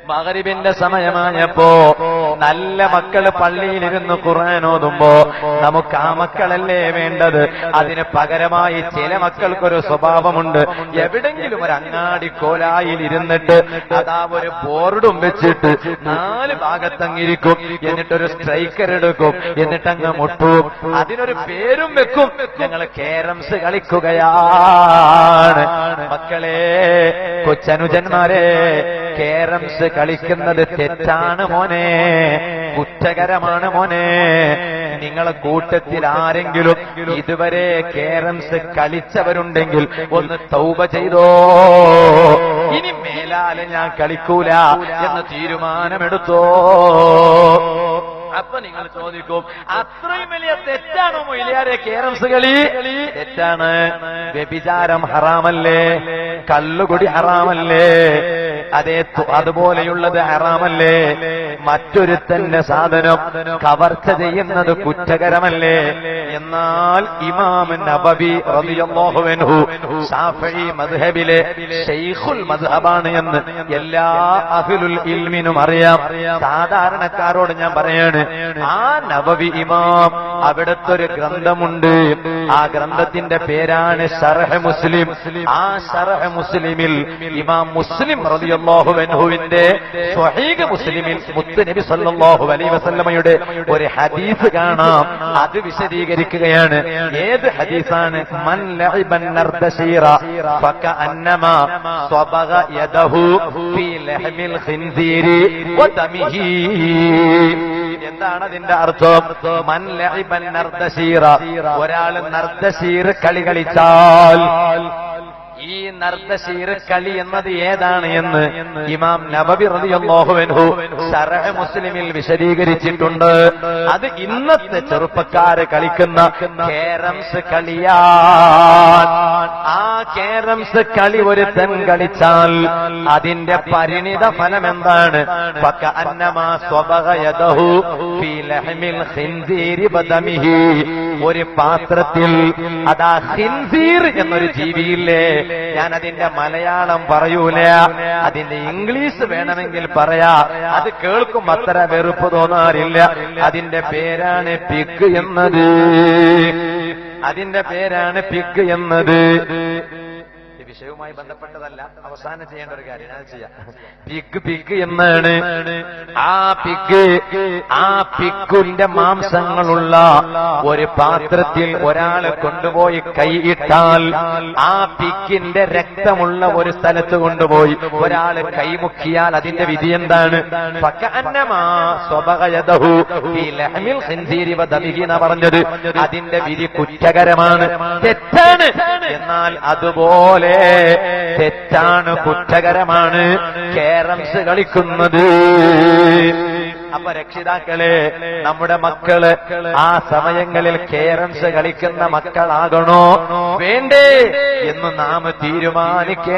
മഗ്രിബിന്റെ സമയമായപ്പോ നല്ല മക്കള് പള്ളിയിലിരുന്ന് ഖുർആൻ ഓതുമ്പോ നമുക്ക് ആ മക്കളല്ലേ വേണ്ടത്. അതിന് പകരമായി ചില മക്കൾക്കൊരു സ്വഭാവമുണ്ട്. എവിടെങ്കിലും ഒരു അങ്ങാടി കോലായിൽ ഇരുന്നിട്ട് അതാ ഒരു ബോർഡും വെച്ചിട്ട് 4 ഭാഗത്തങ്ങിരിക്കും. എന്നിട്ടൊരു സ്ട്രൈക്കർ എടുക്കും. എന്നിട്ടങ്ങ് മുട്ടും. അതിനൊരു പേരും വെക്കും, ഞങ്ങൾ കാരംസ് കളിക്കുകയാണ്. മക്കളെ, കൊച്ചനുജന്മാരെ, കാരംസ് കളിക്കുന്നത് തെറ്റാണ് മോനെ, കുറ്റകരമാണ് മോനെ. നിങ്ങളെ കൂട്ടത്തിൽ ആരെങ്കിലും ഇതുവരെ കാരംസ് കളിച്ചവരുണ്ടെങ്കിൽ ഒന്ന് തൗബ ചെയ്തോ. ഇനി മേലാലെ ഞാൻ കളിക്കൂല എന്ന് തീരുമാനമെടുത്തോ. അപ്പൊ നിങ്ങൾ ചോദിക്കും, അത്രയും വലിയ തെറ്റാണോ മൊയ്ലിയാരെ കാരംസ് കളി? തെറ്റാണ്. വ്യഭിചാരം ഹറാമല്ലേ? കള്ളുകുടി ഹറാമല്ലേ? അതുപോലെയുള്ളത് ഹറാമല്ലേ? മറ്റൊരുത്തന്റെ സാധനം കവർച്ച ചെയ്യുന്നത് കുറ്റകരമല്ലേ? എന്നാൽ ഇമാം നബവി റളിയല്ലാഹു അൻഹു ശാഫിഈ മദ്ഹബിലെ ശൈഖുൽ മദ്ഹബാണ് എന്ന് എല്ലാ അഹ്ലുൽ ഇൽമിനും അറിയാം. സാധാരണക്കാരോട് ഞാൻ പറയാണ്, ആ നബവി ഇമാം അവിടുത്തെ ഒരു ഗ്രന്ഥമുണ്ട്. ആ ഗ്രന്ഥത്തിന്റെ പേരാണ് ശർഹ് മുസ്ലിം. ആ ശർഹ് മുസ്ലിമിൽ ഇമാം മുസ്ലിം റളിയല്ലാഹു അൻഹുവിന്റെ സ്വഹീഹ് മുസ്ലിമിൽ മുത്തുനബി സല്ലല്ലാഹു അലൈഹി വസല്ലമയുടെ ഒരു ഹദീസ് കാണാം. അത് വിശദീകരിക്കുകയാണ്. ഏത് ഹദീസാണ്? മൻ ലഇബൻ നർദശീറ ഫകഅന്നമാ സ്വബഗ യദഹു ഫീ ലഹ്മിൽ ഖിൻസീരി വദമിഹി. എന്താണ് അതിന്റെ അർത്ഥം? മൻ ലഇബൻ നർദശീറ, ഒരാൾ നർദശീർ കളി കളിച്ചാൽ, ഈ നർദശീർ കളി എന്നത് ഏതാണ് എന്ന് ഇമാം നബവി റളിയല്ലാഹു അൻഹു ശർഹ് മുസ്ലിമിൽ വിശദീകരിച്ചിട്ടുണ്ട്. അത് ഇന്നത്തെ ചെറുപ്പക്കാര് കളിക്കുന്ന കാരംസ് കളിയാണ്. ആ കാരംസ് കളി ഒരുത്തൻ കളിച്ചാൽ അതിന്റെ പരിണിത ഫലം എന്താണ്? ഫകഅന്നമാ സ്വബഗ യദഹു ഫീ ലഹ്മിൽ ഖിൻസീരി വദമിഹി. ഒരു പാത്രത്തിൽ അതാ ഖിൻസീർ എന്നൊരു ജീവിയില്ലേ, ഞാൻ അതിന്റെ മലയാളം പറയൂല, അതിന്റെ ഇംഗ്ലീഷ് വേണമെങ്കിൽ പറയാ. അത് കേൾക്കും അത്ര വെറുപ്പ് തോന്നാറില്ല. അതിന്റെ പേരാണ് പിഗ് എന്നത്. അതിന്റെ പേരാണ് പിഗ് എന്നത്. വിഷയവുമായി ബന്ധപ്പെട്ടതല്ല, അവസാനം ചെയ്യേണ്ട ഒരു കാര്യം ഞാൻ ചെയ്യാം. പിഗ് എന്നാണ്. ആ പിഗിന്റെ മാംസങ്ങളുള്ള ഒരു പാത്രത്തിൽ ഒരാൾ കൊണ്ടുപോയി കൈയിട്ടാൽ, ആ പിഗിന്റെ രക്തമുള്ള ഒരു സ്ഥലത്ത് കൊണ്ടുപോയി ഒരാൾ കൈമുക്കിയാൽ അതിന്റെ വിധി എന്താണ്? ഫകഅന്നമാ സ്വബഗ യദഹു ഫീ ലഹ്മിൽ ഖിൻസീരി വദമിഹി എന്നാ പറഞ്ഞത്. അതിന്റെ വിധി കുറ്റകരമാണ്, തെറ്റാണ്. എന്നാൽ അതുപോലെ തെറ്റാണ്, കുറ്റകരമാണ് കാരംസ് കളിക്കുന്നത്. അപ്പൊ രക്ഷിതാക്കളെ, നമ്മുടെ മക്കള് ആ സമയങ്ങളിൽ കാരംസ് കളിക്കുന്ന മക്കളാകണോ വേണ്ടേ എന്ന് നാം തീരുമാനിക്കേ.